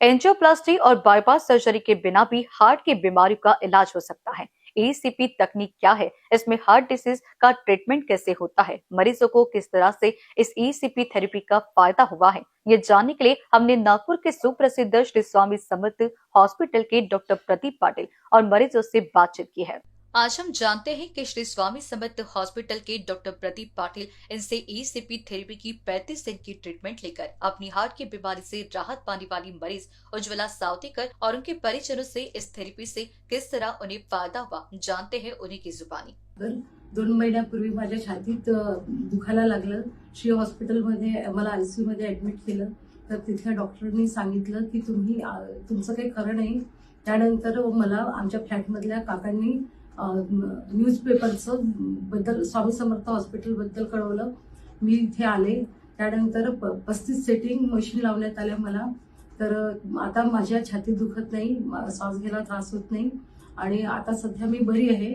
Angioplasty और bypass surgery के बिना भी हार्ट की बीमारियों का इलाज हो सकता है। ईसीपी तकनीक क्या है, इसमें हार्ट डिसीज का ट्रीटमेंट कैसे होता है, मरीजों को किस तरह से इस ईसीपी थेरेपी का फायदा हुआ है, ये जानने के लिए हमने नागपुर के सुप्रसिद्ध श्री स्वामी समर्थ हॉस्पिटल के डॉक्टर प्रदीप पाटिल और मरीजों से बातचीत की है। आज हम जानते हैं कि श्री स्वामी समर्थ हॉस्पिटल के डॉक्टर प्रदीप पाटिल इनसे ईसीपी थेरेपी की 35 दिन की ट्रीटमेंट लेकर अपनी हार्ट की बीमारी से राहत पाने वाली मरीज उज्ज्वला सावतेकर और उनके परिजनों से इस थेरेपी से किस तरह उन्हें फायदा हुआ, जानते हैं उन्हीं की जुबानी। 2 महिन्यापूर्वी माझ्या छातीत दुखायला लागलं। श्री हॉस्पिटलमध्ये मला आयसीयू मध्ये ऍडमिट केलं। तर तिथल्या डॉक्टरांनी सांगितलं की तुमचं काही खरं नाही। त्यानंतर मला आमच्या फ्लॅटमधल्या काकांनी न्यूजपेपरचं बद्दल स्वामी समर्थ हॉस्पिटल बद्दल कळवलं। मी इथे आले। त्यानंतर 35 सेटिंग मशीन लावण्यात आल्या मला। तर आता माझ्या छातीत दुखत नाही, श्वास घ्यायला त्रास होत नाही आणि आता सध्या मी बरी आहे।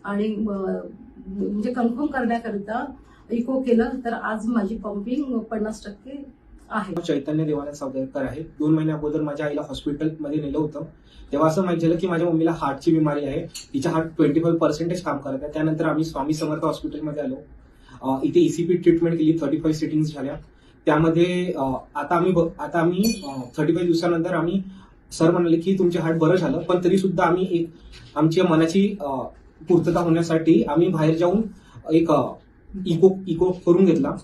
आणि म्हणजे कन्फर्म करण्याकरिता इको केलं तर आज माझी पंपिंग 50% आहे। चैतन्य देवानंद सावदेकर आहे। 2 महिन्या अगोदर माझ्या आईला हॉस्पिटलमध्ये नेलं होतं। तेव्हा असं माहिती झालं की माझ्या मम्मीला हार्टची बिमारी आहे। तिचा हार्ट 25% काम करत आहे। त्यानंतर आम्ही स्वामी समर्थ हॉस्पिटलमध्ये आलो। इथे ईसीपी ट्रीटमेंट केली। 35 सिटिंग्स झाल्या। त्यामध्ये आता आम्ही 35 दिवसानंतर आम्ही सर म्हणाले की तुमचे हार्ट बरं झालं, पण तरी सुद्धा आम्ही एक आमच्या मनाची पूर्तता होण्यासाठी आम्ही बाहेर जाऊन एक इको करून घेतला।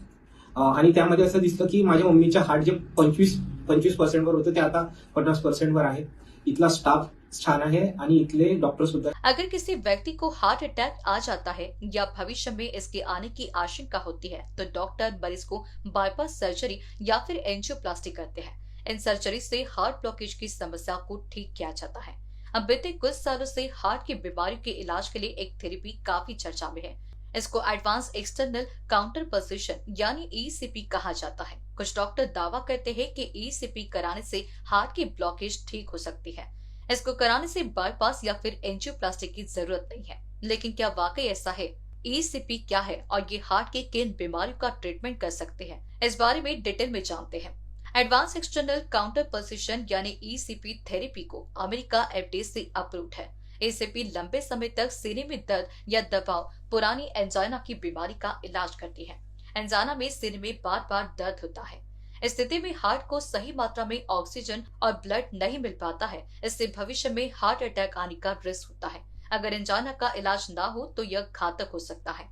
आणि त्यामध्ये असं दिसलं की माझ्या मम्मीच्या हार्ट जे 25% वर होतं ते आता 50% वर आहे। इथला स्टाफ छान है आणि इथले डॉक्टर सुद्धा। अगर किसी व्यक्ति को हार्ट अटैक आ जाता है या भविष्य में इसके आने की आशंका होती है तो डॉक्टर मरीज को बाईपास सर्जरी या फिर एंजियोप्लास्टी करते हैं। इन सर्जरी से हार्ट ब्लॉकेज की समस्या को ठीक किया जाता है। अब बीते कुछ सालों से हार्ट की बीमारी के इलाज के लिए एक थेरेपी काफी चर्चा में है। इसको एडवांस एक्सटर्नल काउंटर पोजीशन यानी ईसीपी कहा जाता है। कुछ डॉक्टर दावा करते हैं कि ईसीपी कराने से हार्ट की ब्लॉकेज ठीक हो सकती है। इसको कराने से बाईपास या फिर एंजियोप्लास्टी की जरूरत नहीं है, लेकिन क्या वाकई ऐसा है? ईसीपी क्या है और ये हार्ट की किन बीमारियों का ट्रीटमेंट कर सकते हैं, इस बारे में डिटेल में जानते हैं। एडवांस एक्सटर्नल काउंटर पोजीशन यानी ईसीपी थेरेपी को अमेरिका एफडीए से अप्रूव्ड है। ईसीपी लंबे समय तक सीने में दर्द या दबाव, पुरानी एंजाइना की बीमारी का इलाज करती है। एंजाइना में सीने में बार बार दर्द होता है। इस स्थिति में हार्ट को सही मात्रा में ऑक्सीजन और ब्लड नहीं मिल पाता है। इससे भविष्य में हार्ट अटैक आने का रिस्क होता है। अगर एंजाइना का इलाज ना हो तो यह घातक हो सकता है।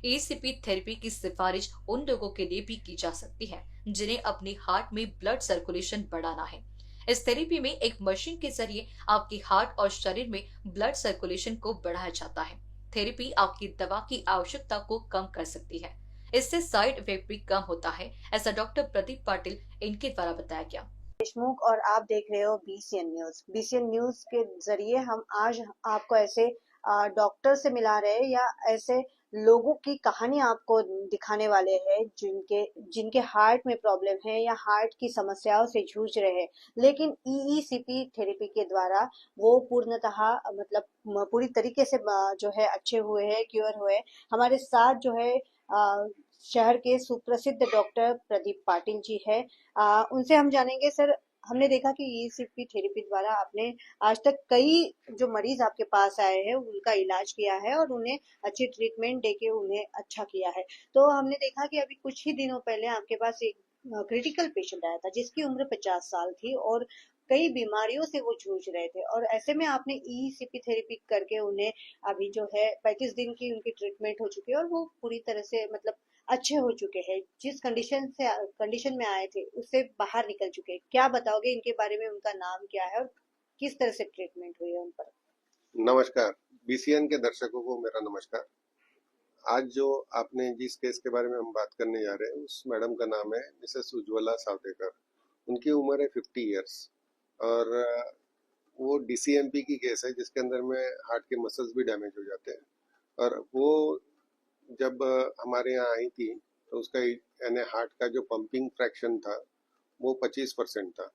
ईसीपी थेरेपी की सिफारिश उन लोगों के लिए भी की जा सकती है जिन्हें अपने हार्ट में ब्लड सर्कुलेशन बढ़ाना है। इस थेरेपी में एक मशीन के जरिए आपके हार्ट और शरीर में ब्लड सर्कुलेशन को बढ़ाया जाता है। थेरेपी आपकी दवा की आवश्यकता को कम कर सकती है। इससे साइड इफेक्ट भी कम होता है, ऐसा डॉक्टर प्रदीप पाटिल इनके द्वारा बताया गया। देशमुख और आप देख रहे हो बीसीएन न्यूज। बीसीएन न्यूज के जरिए हम आज आपको ऐसे डॉक्टर से मिला रहे हैं या ऐसे लोगों की कहानी आपको दिखाने वाले हैं जिनके जिनके हार्ट में प्रॉब्लम है या हार्ट की समस्याओं से जूझ रहे हैं, लेकिन ईईसीपी थेरेपी के द्वारा वो पूर्णतः मतलब पूरी तरीके से जो है अच्छे हुए हैं, क्योर हुए। हमारे साथ जो है शहर के सुप्रसिद्ध डॉक्टर प्रदीप पाटिल जी है। उनसे हम जानेंगे। सर, हमने देखा कि ईसीपी थेरेपी द्वारा आपने आज तक कई जो मरीज आपके पास आए हैं उनका इलाज किया है और उन्हें अच्छी ट्रीटमेंट देके उन्हें अच्छा किया है। तो हमने देखा कि अभी कुछ ही दिनों पहले आपके पास एक क्रिटिकल पेशेंट आया था जिसकी उम्र 50 साल थी और कई बीमारियों से वो जूझ रहे थे, और ऐसे में आपने ईसीपी थेरेपी करके उन्हें अभी जो है 35 दिन की उनकी ट्रीटमेंट हो चुकी है और वो पूरी तरह से मतलब अच्छे हो चुके हैं। जिस कंडीशन में आए थे उससे बाहर निकल चुके हैं। क्या बताओगे इनके बारे में? उनका नाम क्या है और किस तरह से ट्रीटमेंट हुई है उन पर? नमस्कार, बीसीएन के दर्शकों को मेरा नमस्कार। आज जो आपने जिस केस के बारे में हम बात करने जा रहे हैं उस मैडम का नाम है मिसेस उज्ज्वला सावतेकर। उनकी उम्र है 50 इयर्स और वो डीसीएमपी की केस है जिसके अंदर में हार्ट के मसल्स भी डैमेज हो जाते हैं। और वो जब हमारे यहाँ आई थी तो उसका यानी हार्ट का जो पंपिंग फ्रैक्शन था वो 25% था।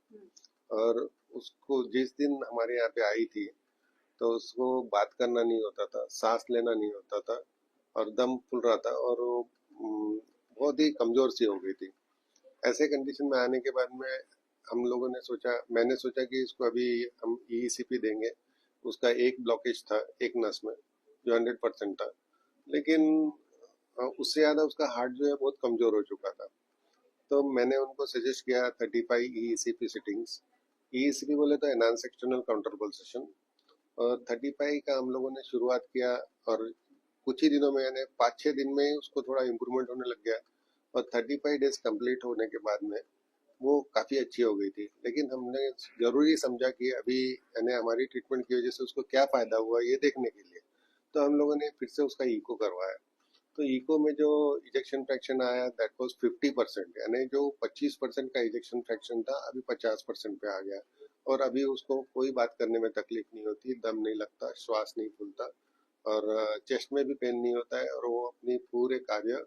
और उसको जिस दिन हमारे यहाँ पे आई थी तो उसको बात करना नहीं होता था, सांस लेना नहीं होता था और दम फूल रहा था और वो बहुत ही कमजोर सी हो गई थी। ऐसे कंडीशन में आने के बाद में हम लोगों ने सोचा, मैंने सोचा कि इसको अभी हम ईईसीपी देंगे। उसका एक ब्लॉकेज था एक नस में जो 100% था, लेकिन उससे ज़्यादा उसका हार्ट जो है बहुत कमज़ोर हो चुका था। तो मैंने उनको सजेस्ट किया 35 ईईसीपी सिटिंग्स। ईईसीपी बोले तो एनहांस एक्सटर्नल काउंटर पल्सेशन, और 35 का हम लोगों ने शुरुआत किया, और कुछ ही दिनों में यानी 5-6 दिन में ही उसको थोड़ा इम्प्रूवमेंट होने लग गया, और 35 डेज कंप्लीट होने के बाद में वो काफ़ी अच्छी हो गई थी। लेकिन हमने ज़रूरी समझा कि अभी यानी हमारी ट्रीटमेंट की वजह से उसको क्या फ़ायदा हुआ ये देखने के लिए, तो हम लोगों ने फिर से उसका ईको करवाया। तो इको में जो इजेक्शन फ्रैक्शन आया दैट वाज 50%, यानी जो 25% का इजेक्शन फ्रैक्शन था अभी 50% पे आ गया, और अभी उसको कोई बात करने में तकलीफ नहीं होती, दम नहीं लगता, श्वास नहीं फूलता, और चेस्ट में भी पेन नहीं होता है, और वो अपनी पूरे कार्य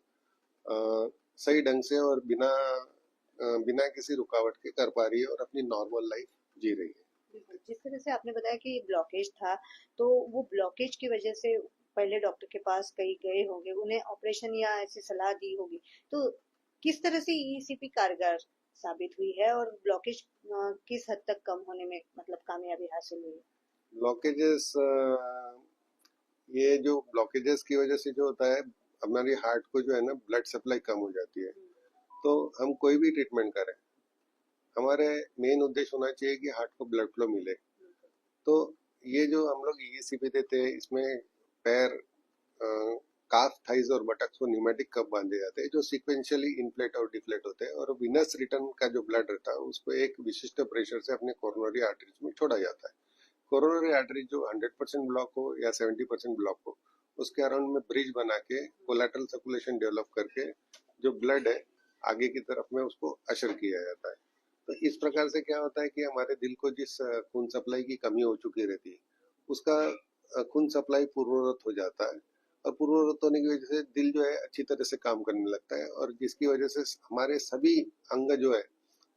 सही ढंग से और बिना किसी रुकावट के कर पा रही है और अपनी नॉर्मल लाइफ जी रही है। बिल्कुल, जिस तरह से आपने बताया कि ब्लॉकेज था, तो वो ब्लॉकेज की वजह से पहले डॉक्टर के पास कहीं गए होंगे, उन्हें ऑपरेशन या ऐसी सलाह दी होगी, तो किस तरह से ईसीपी कारगर साबित हुई है और ब्लॉकेज किस हद तक कम होने में मतलब कामयाबी हासिल हुई है? ब्लॉकेजेस, ये जो ब्लॉकेजेस की वजह से जो होता है, हमारी हार्ट को जो है ना ब्लड सप्लाई कम हो जाती है। तो हम कोई भी ट्रीटमेंट करें, हमारे मेन उद्देश्य होना चाहिए कि हार्ट को ब्लड फ्लो मिले। तो ये जो हम लोग ईसीपी देते हैं, इसमें पैर, काफ, थाइज और बटक्स को न्यूमेटिक कप बांधे जाते हैं जो सीक्वेंशियली इनफ्लेट और डिफ्लेट होते हैं, और विनस रिटर्न का जो ब्लड रहता है उसको एक विशिष्ट प्रेशर से अपने कोरोनरी आर्टरीज में छोड़ा जाता है। कोरोनरी आर्टरी जो 100% ब्लॉक हो या 70% ब्लॉक हो, उसके अराउंड में ब्रिज बना के कोलैटरल सर्कुलेशन डेवलप करके जो ब्लड है आगे की तरफ में उसको अशर किया जाता है। तो इस प्रकार से क्या होता है कि हमारे दिल को जिस खून सप्लाई की कमी हो चुकी रहती है, उसका खून सप्लाई पूर्ववत हो जाता है, और पूर्ववत होने की वजह से दिल जो है अच्छी तरह से काम करने लगता है, और जिसकी वजह से हमारे सभी अंग जो है,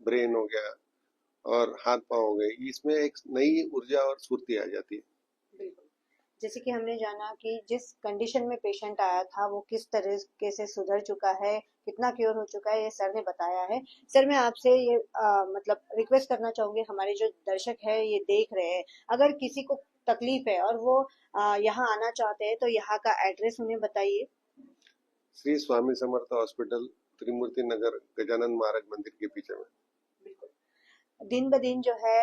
ब्रेन हो गया और हाथ पांव हो गए, इसमें एक नई ऊर्जा और स्फूर्ति आ जाती है। बिल्कुल, जैसे कि हमने जाना कि जिस कंडीशन में पेशेंट आया था वो किस तरीके से सुधर चुका है, कितना क्योर हो चुका है, ये सर ने बताया है। सर, मैं आपसे ये मतलब रिक्वेस्ट करना चाहूंगी, हमारे जो दर्शक है ये देख रहे हैं, अगर किसी को तकलीफ है और वो यहाँ आना चाहते हैं तो यहाँ का एड्रेस उन्हें बताइए। श्री स्वामी समर्थ हॉस्पिटल, त्रिमूर्ति नगर, गजानन महाराज मंदिर के पीछे में। दिन ब दिन जो है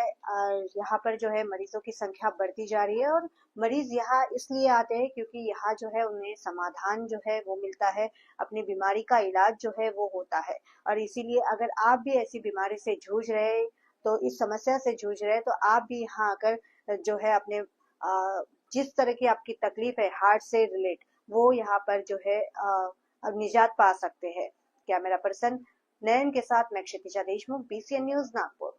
यहाँ पर जो है मरीजों की संख्या बढ़ती जा रही है, और मरीज यहाँ इसलिए आते हैं क्योंकि यहाँ जो है उन्हें समाधान जो है वो मिलता है, अपनी बीमारी का इलाज जो है वो होता है। और इसीलिए अगर आप भी ऐसी बीमारी से जूझ रहे हैं, तो इस समस्या से जूझ रहे हैं, तो आप भी यहाँ आकर जो है अपने जिस तरह की आपकी तकलीफ है हार्ट से रिलेट, वो यहाँ पर जो है निजात पा सकते हैं। कैमरा पर्सन नयन के साथ मैं क्षितिजा देशमुख, बीसीएन न्यूज, नागपुर।